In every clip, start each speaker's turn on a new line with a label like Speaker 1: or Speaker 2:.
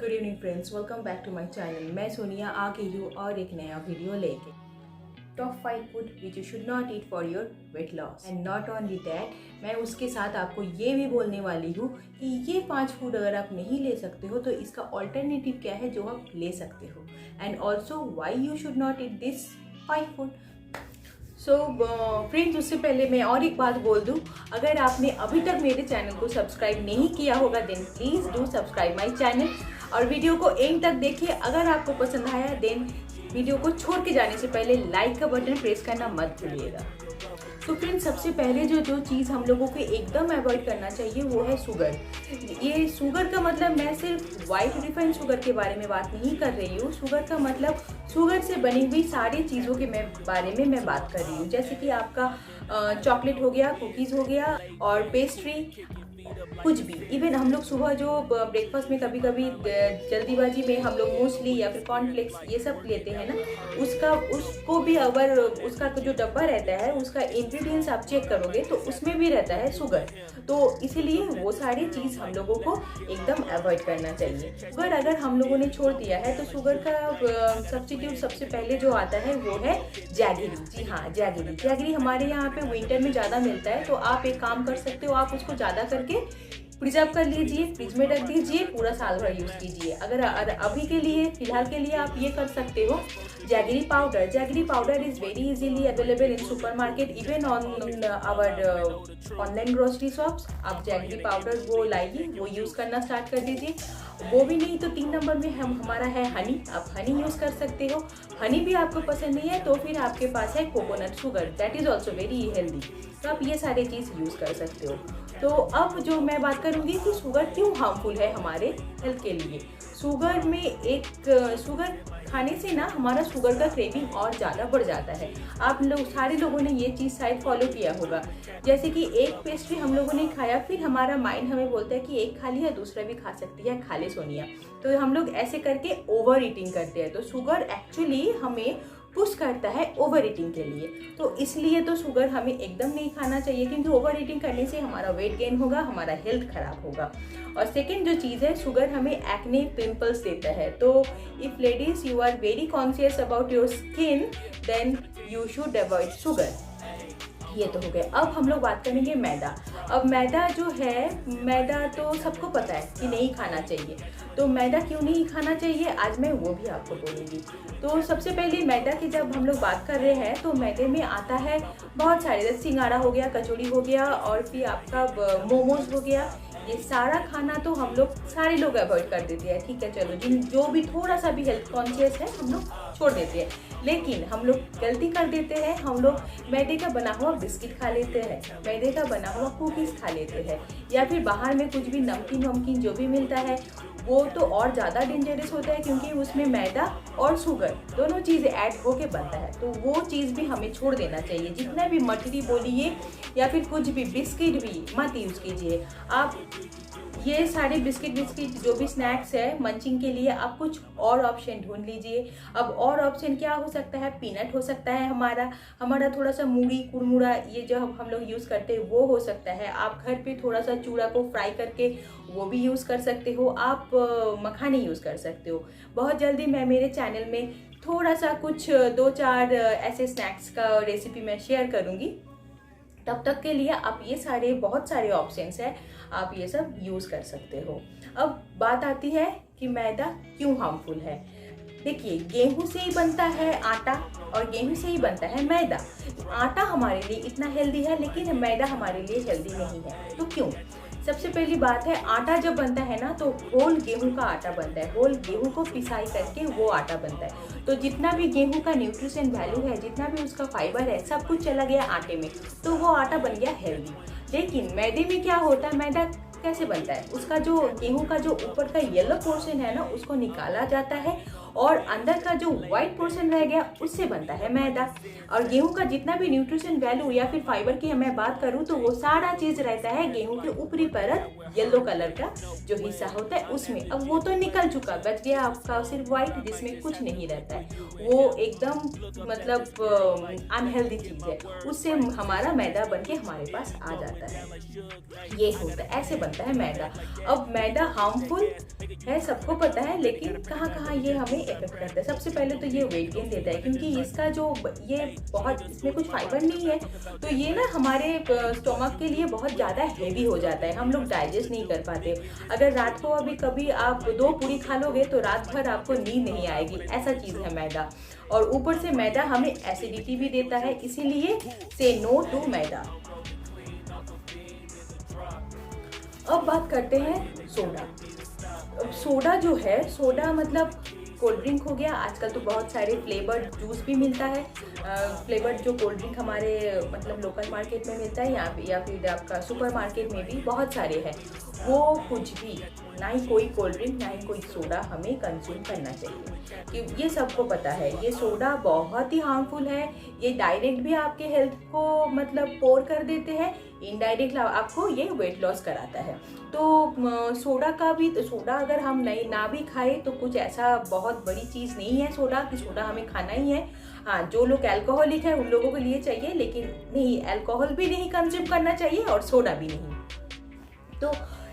Speaker 1: Good evening friends, welcome back to my channel. मैं सोनिया आ गई हूँ और एक नया वीडियो लेके। Top 5 food which you should not eat for your weight loss. And not only that, मैं उसके साथ आपको ये भी बोलने वाली हूँ कि ये 5 फूड अगर आप नहीं ले सकते हो तो इसका ऑल्टरनेटिव क्या है जो आप ले सकते हो। And also why you should not eat this 5 food. So friends, उससे पहले मैं और एक बात बोल दूं, अगर आपने अभी तक मेरे चैनल को सब्सक्राइब नहीं किया होगा then please do subscribe my channel और वीडियो को एंड तक देखिए। अगर आपको पसंद आया देन वीडियो को छोड़ के जाने से पहले लाइक का बटन प्रेस करना मत भूलिएगा। तो फ्रेंड्स, सबसे पहले जो चीज़ हम लोगों को एकदम अवॉइड करना चाहिए वो है शुगर। ये शुगर का मतलब मैं सिर्फ वाइट रिफाइंड शुगर के बारे में बात नहीं कर रही हूँ। शुगर का मतलब शुगर से बनी हुई सारी चीज़ों के बारे में मैं बात कर रही हूँ। जैसे कि आपका चॉकलेट हो गया, कुकीज़ हो गया और पेस्ट्री, कुछ भी। इवन हम लोग सुबह जो ब्रेकफास्ट में कभी कभी जल्दीबाजी में हम लोग मूसली या फिर कॉर्नफ्लेक्स ये सब लेते हैं ना, उसको भी अगर उसका जो डब्बा रहता है उसका इंग्रेडिएंट्स आप चेक करोगे तो उसमें भी रहता है शुगर। तो इसीलिए वो सारी चीज़ हम लोगों को एकदम अवॉइड करना चाहिए। शुगर अगर हम लोगों ने छोड़ दिया है तो शुगर का सब्स्टिट्यूट सबसे पहले जो आता है वो है जैगरी। जी हाँ, जैगरी हमारे यहाँ पे विंटर में ज़्यादा मिलता है। तो आप एक काम कर सकते हो, आप उसको ज़्यादा करके प्रिजर्व कर लीजिए, फ्रिज में रख दीजिए, पूरा साल भर यूज़ कीजिए। अगर अभी के लिए फिलहाल के लिए आप ये कर सकते हो, jaggery powder is very easily available in super market even on our online grocery shops. आप जैगरी पाउडर वो लाइए, वो यूज़ करना स्टार्ट कर दीजिए। वो भी नहीं तो 3 नंबर में हमारा है हनी। आप हनी यूज़ कर सकते हो। हनी भी आपको पसंद नहीं है तो फिर आपके पास है coconut sugar, that is also very healthy. तो आप ये सारे चीज़ यूज़ कर सकते हो। तो अब जो मैं बात करूँगी कि शुगर क्यों हार्मफुल है हमारे हेल्थ के लिए। शुगर खाने से ना हमारा शुगर का क्रेविंग और ज़्यादा बढ़ जाता है। आप लोग सारे लोगों ने ये चीज़ शायद फॉलो किया होगा। जैसे कि एक पेस्ट्री हम लोगों ने खाया, फिर हमारा माइंड हमें बोलता है कि एक खा लिया दूसरा भी खा सकती है, खा ले सोनिया। तो हम लोग ऐसे करके ओवर ईटिंग करते हैं। तो शुगर एक्चुअली हमें पुश करता है ओवर ईटिंग के लिए। तो इसलिए तो शुगर हमें एकदम नहीं खाना चाहिए, क्योंकि ओवर ईटिंग करने से हमारा वेट गेन होगा, हमारा हेल्थ खराब होगा। और सेकेंड जो चीज़ है, शुगर हमें एक्ने पिंपल्स देता है। तो if ladies you are very conscious about your skin then you should avoid sugar. ये तो हो गए। अब हम लोग बात करेंगे मैदा। अब मैदा जो है, मैदा तो सबको पता है कि नहीं खाना चाहिए। तो मैदा क्यों नहीं खाना चाहिए आज मैं वो भी आपको बोलूँगी। तो सबसे पहले मैदा की जब हम लोग बात कर रहे हैं तो मैदे में आता है बहुत सारे, जैसे सिंगाड़ा हो गया, कचौड़ी हो गया और फिर आपका मोमोज हो गया। ये सारा खाना तो हम लोग सारे लोग अवॉइड कर देते हैं। ठीक है, चलो जो भी थोड़ा सा भी हेल्थ कॉन्शियस है हम लोग छोड़ देते हैं। लेकिन हम लोग गलती कर देते हैं, हम लोग मैदे का बना हुआ बिस्किट खा लेते हैं, मैदे का बना हुआ कुकीज़ खा लेते हैं, या फिर बाहर में कुछ भी नमकीन जो भी मिलता है वो तो और ज़्यादा डेंजरस होता है, क्योंकि उसमें मैदा और शुगर दोनों चीज़ें ऐड होके बनता है। तो वो चीज़ भी हमें छोड़ देना चाहिए। जितना भी मठरी बोलिए या फिर कुछ भी बिस्किट भी मत यूज़ कीजिए। आप ये सारे बिस्किट जो भी स्नैक्स है मंचिंग के लिए आप कुछ और ऑप्शन ढूंढ लीजिए। अब और ऑप्शन क्या हो सकता है, पीनट हो सकता है, हमारा थोड़ा सा मूढ़ी कुड़मुड़ा ये जो हम लोग यूज़ करते हैं वो हो सकता है। आप घर पे थोड़ा सा चूड़ा को फ्राई करके वो भी यूज़ कर सकते हो। आप मखाने यूज़ कर सकते हो। बहुत जल्दी मैं मेरे चैनल में थोड़ा सा कुछ 2-4 ऐसे स्नैक्स का रेसिपी मैं शेयर करूँगी। तब तक के लिए आप ये बहुत सारे ऑप्शंस हैं, आप ये सब यूज़ कर सकते हो। अब बात आती है कि मैदा क्यों हार्मफुल है। देखिए, गेहूं से ही बनता है आटा और गेहूं से ही बनता है मैदा। आटा हमारे लिए इतना हेल्दी है लेकिन मैदा हमारे लिए हेल्दी नहीं है। तो क्यों? सबसे पहली बात है, आटा जब बनता है ना तो होल गेहूं का आटा बनता है। होल गेहूं को पिसाई करके वो आटा बनता है। तो जितना भी गेहूं का न्यूट्रिशन वैल्यू है, जितना भी उसका फाइबर है, सब कुछ चला गया आटे में, तो वो आटा बन गया हेल्दी। लेकिन मैदे में क्या होता है, मैदा कैसे बनता है, उसका जो गेहूं का जो ऊपर का येलो पोर्शन है ना उसको निकाला जाता है और अंदर का जो व्हाइट पोर्शन रह गया उससे बनता है मैदा। और गेहूं का जितना भी न्यूट्रिशन वैल्यू या फिर फाइबर की मैं बात करूं तो वो सारा चीज़ रहता है गेहूं के ऊपरी परत, येलो कलर का जो हिस्सा होता है उसमें। अब वो तो निकल चुका, बच गया आपका सिर्फ व्हाइट जिसमें कुछ नहीं रहता है। वो एकदम मतलब अनहेल्दी चीज़ है, उससे हमारा मैदा बन के हमारे पास आ जाता है। ये होता है, ऐसे बनता है मैदा। अब मैदा हार्मफुल है सबको पता है, लेकिन कहाँ कहाँ ये हमें इफेक्ट करता है। सबसे पहले तो ये वेट गेन देता है, क्योंकि इसका जो ये बहुत इसमें कुछ फाइबर नहीं है, तो ये ना हमारे स्टोमक के लिए बहुत ज़्यादा हैवी हो जाता है, हम लोग डाइजेस्ट नहीं कर पाते। अगर रात को अभी कभी आप 2 पूरी खा लोगे तो रात भर आपको नींद नहीं आएगी, ऐसा चीज़ है मैदा। और ऊपर से मैदा हमें एसिडिटी भी देता है, इसीलिए से नो टू मैदा। अब बात करते हैं सोडा। अब सोडा जो है, सोडा मतलब कोल्ड ड्रिंक हो गया। आजकल तो बहुत सारे फ्लेवर्ड जूस भी मिलता है। फ्लेवर्ड जो कोल्ड ड्रिंक हमारे मतलब लोकल मार्केट में मिलता है या फिर आपका सुपर मार्केट में भी बहुत सारे हैं। वो कुछ भी, ना ही कोई कोल्ड ड्रिंक ना ही कोई सोडा हमें कंज्यूम करना चाहिए, कि ये सबको पता है ये सोडा बहुत ही हार्मफुल है। ये डायरेक्ट भी आपके हेल्थ को मतलब पोर कर देते हैं, इनडायरेक्ट आपको ये वेट लॉस कराता है। तो सोडा का भी, तो सोडा अगर हम नहीं ना भी खाए तो कुछ ऐसा बहुत बड़ी चीज़ नहीं है सोडा, कि सोडा हमें खाना ही है। हाँ, जो लोग अल्कोहलिक है उन लोगों के लिए चाहिए, लेकिन नहीं, अल्कोहल भी नहीं कंज्यूम करना चाहिए और सोडा भी नहीं। तो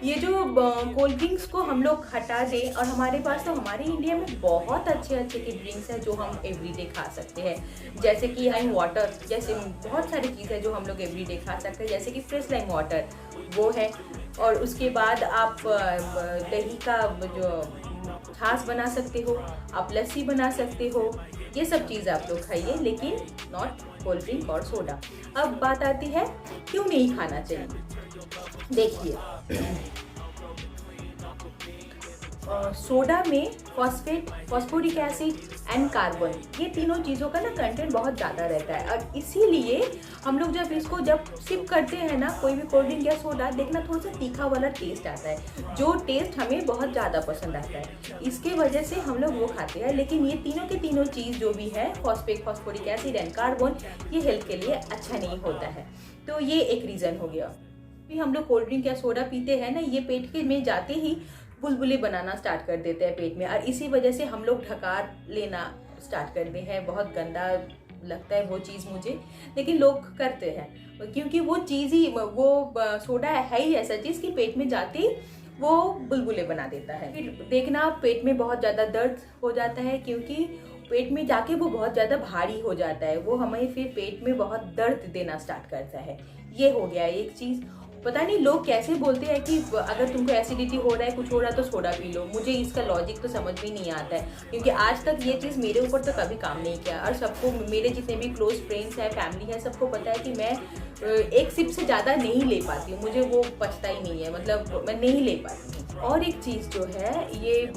Speaker 1: ये जो कोल्ड ड्रिंक्स को हम लोग हटा दें, और हमारे पास तो हमारे इंडिया में बहुत अच्छे अच्छे की ड्रिंक्स हैं जो हम एवरीडे खा सकते हैं, जैसे कि लाइम वाटर, जैसे बहुत सारी चीज़ें जो हम लोग एवरीडे खा सकते हैं, जैसे कि फ्रेश लाइम वाटर वो है। और उसके बाद आप दही का जो छाछ बना सकते हो, आप लस्सी बना सकते हो, ये सब चीज़ आप लोग खाइए, लेकिन नॉट कोल्ड ड्रिंक और सोडा। अब बात आती है क्यों नहीं खाना चाहिए। देखिए, सोडा में फॉस्फोरिक एसिड एंड कार्बन, ये तीनों चीज़ों का ना कंटेंट बहुत ज़्यादा रहता है, और इसीलिए हम लोग जब सिप करते हैं ना कोई भी कोल्ड ड्रिंक या सोडा, देखना थोड़ा सा तीखा वाला टेस्ट आता है, जो टेस्ट हमें बहुत ज़्यादा पसंद आता है। इसके वजह से हम लोग वो खाते हैं, लेकिन ये तीनों के तीनों चीज़ जो भी है, फॉस्फोरिक एसिड एंड कार्बन, ये हेल्थ के लिए अच्छा नहीं होता है। तो ये एक रीज़न हो गया। भी हम लोग कोल्ड ड्रिंक या सोडा पीते हैं ना, ये पेट के में जाते ही बुलबुले बनाना स्टार्ट कर देते हैं पेट में, और इसी वजह से हम लोग ढकार लेना स्टार्ट करते हैं। बहुत गंदा लगता है वो चीज़ मुझे, लेकिन लोग करते हैं, क्योंकि वो चीज़ ही, वो सोडा है ही ऐसा चीज़ कि पेट में जाते ही वो बुलबुले बना देता है। फिर देखना पेट में बहुत ज़्यादा दर्द हो जाता है, क्योंकि पेट में जाके वो बहुत ज़्यादा भारी हो जाता है, वो हमें फिर पेट में बहुत दर्द देना स्टार्ट करता है। ये हो गया एक चीज़। पता नहीं लोग कैसे बोलते हैं कि अगर तुमको एसिडिटी हो रहा है, कुछ हो रहा है तो सोडा पी लो। मुझे इसका लॉजिक तो समझ भी नहीं आता है, क्योंकि आज तक ये चीज़ मेरे ऊपर तो कभी काम नहीं किया, और सबको, मेरे जितने भी क्लोज फ्रेंड्स हैं, फैमिली है, सबको पता है कि मैं एक सिप से ज़्यादा नहीं ले पाती हूँ, मुझे वो पचता ही नहीं है, मतलब मैं नहीं ले पाती हूँ। और एक चीज़ जो है, ये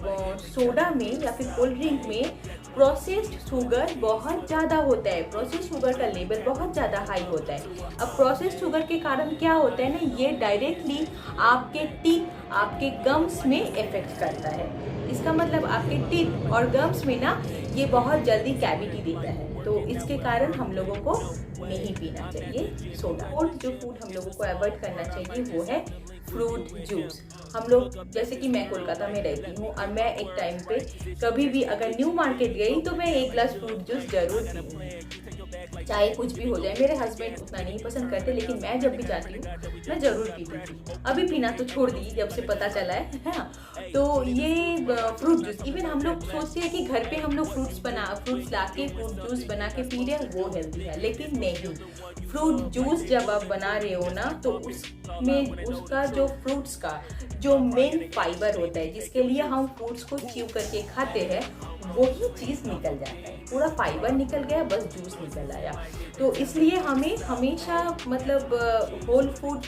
Speaker 1: सोडा में या फिर कोल्ड ड्रिंक में प्रोसेस्ड शुगर बहुत ज़्यादा होता है, प्रोसेस्ड शुगर का लेवल बहुत ज़्यादा हाई होता है। अब प्रोसेस्ड शुगर के कारण क्या होता है ना, ये डायरेक्टली आपके टीथ, आपके गम्स में इफेक्ट करता है। इसका मतलब आपके टीथ और गम्स में ना ये बहुत जल्दी कैविटी देता है, तो इसके कारण हम लोगों को नहीं पीना चाहिए सोडा। और जो फूड हम लोगों को अवॉइड करना चाहिए वो है फ्रूट जूस। हम लोग, जैसे कि मैं कोलकाता में रहती हूँ, और मैं एक टाइम पे कभी भी अगर न्यू मार्केट गई तो मैं एक ग्लास फ्रूट जूस जरूर पीऊँगी, चाहे कुछ भी हो जाए। मेरे हस्बैंड उतना नहीं पसंद करते, लेकिन मैं जब भी जाती हूँ मैं ज़रूर पीती थी। अभी पीना तो छोड़ दी जब से पता चला है ना। तो ये फ्रूट जूस, इवन हम लोग सोचते हैं कि घर पे हम लोग फ्रूट्स ला के फ्रूट जूस बना के पी रहे हैं, वो हेल्दी है, लेकिन नहीं। फ्रूट जूस जब आप बना रहे हो ना, तो उसमें उसका जो फ्रूट्स का जो मेन फाइबर होता है, जिसके लिए हम फ्रूट्स को च्यू करके खाते हैं, वही चीज़ निकल जाता है, पूरा फाइबर निकल गया, बस जूस निकल आया। तो इसलिए हमें हमेशा मतलब होल फूड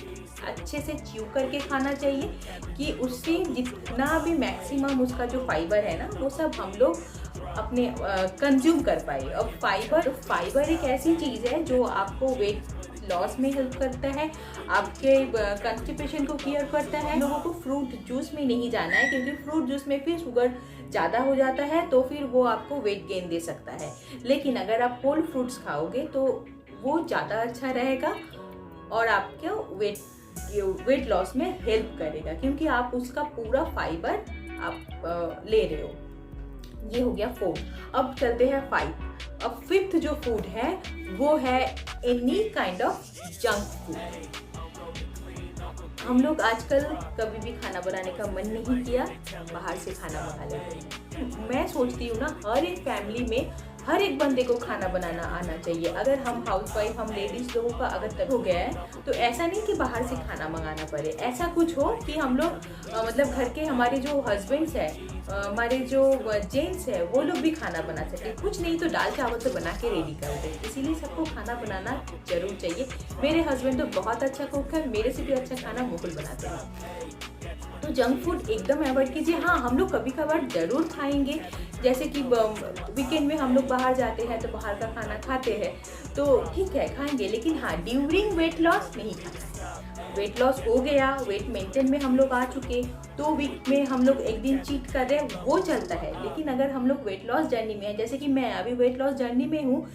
Speaker 1: अच्छे से च्यू करके खाना चाहिए, कि उससे जितना भी मैक्सिमम उसका जो फाइबर है ना, वो सब हम लोग अपने कंज्यूम कर पाए। अब फाइबर एक ऐसी चीज़ है जो आपको वेट लॉस में हेल्प करता है, आपके कंस्टिपेशन को क्लियर करता है। लोगों को फ्रूट जूस में नहीं जाना है, क्योंकि फ्रूट जूस में फिर शुगर ज़्यादा हो जाता है, तो फिर वो आपको वेट गेन दे सकता है। लेकिन अगर आप होल फ्रूट्स खाओगे तो वो ज़्यादा अच्छा रहेगा, और आपके वेट लॉस में हेल्प करेगा, क्योंकि आप उसका पूरा फाइबर आप ले रहे हो। ये हो गया 4। अब चलते हैं 5। अब 5th जो फूड है वो है any kind of junk food. हम लोग आजकल कभी भी खाना बनाने का मन नहीं किया, बाहर से खाना मंगा लेते हैं। मैं सोचती हूँ ना, हर एक फैमिली में हर एक बंदे को खाना बनाना आना चाहिए। अगर हम हाउसवाइफ, हम लेडीज़ लोगों का अगर तब हो गया है तो ऐसा नहीं कि बाहर से खाना मंगाना पड़े। ऐसा कुछ हो कि हम लोग मतलब घर के हमारे जो हस्बैंड्स हैं, हमारे जो जेंट्स है, वो लोग भी खाना बना सके। कुछ नहीं तो दाल चावल से बना के रेडी कर दे। इसीलिए सबको खाना बनाना जरूर चाहिए। मेरे हस्बैंड तो बहुत अच्छा कुक है, मेरे से भी अच्छा खाना मुकुल बनाते हैं। तो जंक फूड एकदम अवॉइड कीजिए। हाँ, हम लोग कभी कभार जरूर खाएंगे, जैसे कि वीकेंड में हम लोग बाहर जाते हैं तो बाहर का खाना खाते हैं, तो ठीक है खाएंगे, लेकिन हाँ ड्यूरिंग वेट लॉस नहीं खाना है। वेट लॉस हो गया, वेट मेंटेन में हम लोग आ चुके, 2 वीक में हम लोग एक दिन चीट कर रहे हैं, वो चलता है। लेकिन अगर हम लोग वेट लॉस जर्नी में है, जैसे कि मैं अभी वेट लॉस जर्नी में हूँ,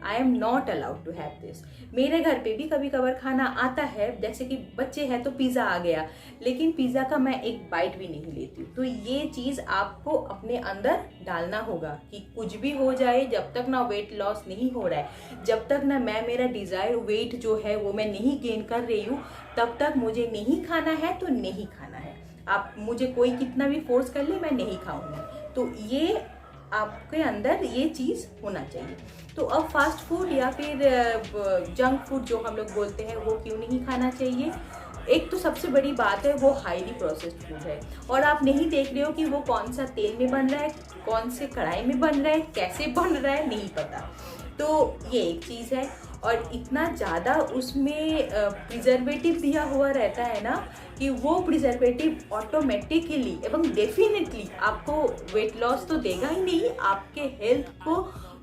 Speaker 1: I am not allowed to have this. मेरे घर पे भी कभी कभार खाना आता है, जैसे कि बच्चे हैं तो पिज़्ज़ा आ गया, लेकिन पिज़्ज़ा का मैं एक बाइट भी नहीं लेती हूँ। तो ये चीज़ आपको अपने अंदर डालना होगा कि कुछ भी हो जाए, जब तक ना वेट लॉस नहीं हो रहा है, जब तक ना मैं मेरा डिज़ायर वेट जो है वो मैं नहीं गेन कर रही हूँ, तब तक मुझे नहीं खाना है तो नहीं खाना है। आप मुझे कोई कितना भी फोर्स कर ले, मैं नहीं खाऊंगी। तो ये आपके अंदर ये चीज़ होना चाहिए। तो अब फास्ट फूड या फिर जंक फूड जो हम लोग बोलते हैं वो क्यों नहीं खाना चाहिए? एक तो सबसे बड़ी बात है वो हाईली प्रोसेस्ड फूड है, और आप नहीं देख रहे हो कि वो कौन सा तेल में बन रहा है, कौन से कढ़ाई में बन रहा है, कैसे बन रहा है, नहीं पता। तो ये एक चीज़ है, और इतना ज़्यादा उसमें प्रिजर्वेटिव दिया हुआ रहता है ना कि वो प्रिजर्वेटिव ऑटोमेटिकली एवं डेफिनेटली आपको वेट लॉस तो देगा ही नहीं, आपके हेल्थ को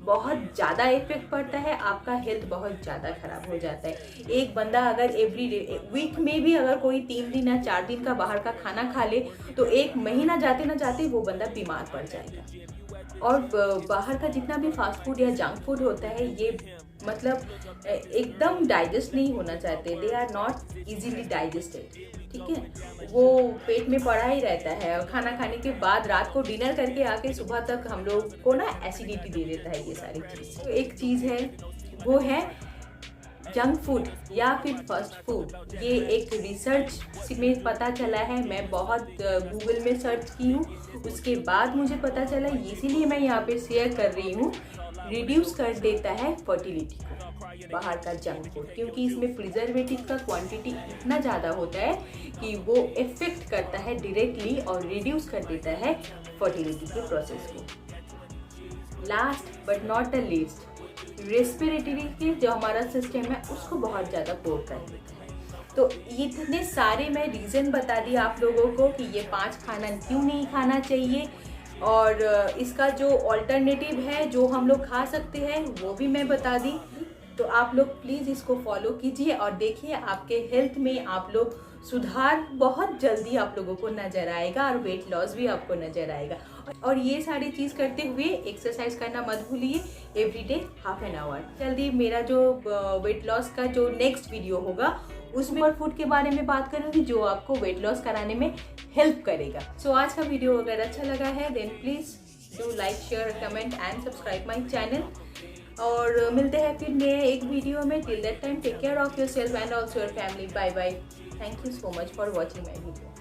Speaker 1: बहुत ज़्यादा इफेक्ट पड़ता है, आपका हेल्थ बहुत ज़्यादा खराब हो जाता है। एक बंदा अगर एवरी डे वीक में भी अगर कोई 3 दिन या 4 दिन का बाहर का खाना खा ले तो 1 महीना जाते ना जाते वो बंदा बीमार पड़ जाएगा। और बाहर का जितना भी फास्ट फूड या जंक फूड होता है, ये मतलब एकदम डाइजेस्ट नहीं होना चाहते, they are not easily digested, ठीक है। वो पेट में पड़ा ही रहता है, और खाना खाने के बाद रात को डिनर करके आके सुबह तक हम लोग को ना एसिडिटी दे देता है ये सारी चीज़। तो एक चीज़ है वो है जंक फूड या फिर फास्ट फूड। ये एक रिसर्च में पता चला है, मैं बहुत गूगल में सर्च की हूँ, उसके बाद मुझे पता चला, इसीलिए मैं यहाँ पे शेयर कर रही हूँ। रिड्यूस कर देता है फर्टिलिटी को बाहर का जंक फूड, क्योंकि इसमें प्रिजर्वेटिव का क्वांटिटी इतना ज़्यादा होता है कि वो इफेक्ट करता है डायरेक्टली और रिड्यूस कर देता है फर्टिलिटी के प्रोसेस को। Last but not the least, respiratory के जो हमारा सिस्टम है उसको बहुत ज़्यादा पोर कर देता है। तो इतने सारे मैं रीज़न बता दिए आप लोगों को कि ये 5 खाना क्यों नहीं खाना चाहिए, और इसका जो ऑल्टरनेटिव है जो हम लोग खा सकते हैं वो भी मैं बता दी। तो आप लोग प्लीज़ इसको फॉलो कीजिए और देखिए आपके हेल्थ में आप लोग सुधार बहुत जल्दी आप लोगों को नज़र आएगा, और वेट लॉस भी आपको नज़र आएगा। और ये सारी चीज़ करते हुए एक्सरसाइज करना मत भूलिए, एवरीडे हाफ एन आवर। जल्दी मेरा जो वेट लॉस का जो नेक्स्ट वीडियो होगा उसमें और फूड के बारे में बात करूँगी जो आपको वेट लॉस कराने में हेल्प करेगा। सो आज का वीडियो अगर अच्छा लगा है then please do like, share, comment and subscribe my channel. और मिलते हैं फिर नए एक वीडियो में। Till that time take care of yourself and also your family. Bye bye. Thank you so much for watching my video.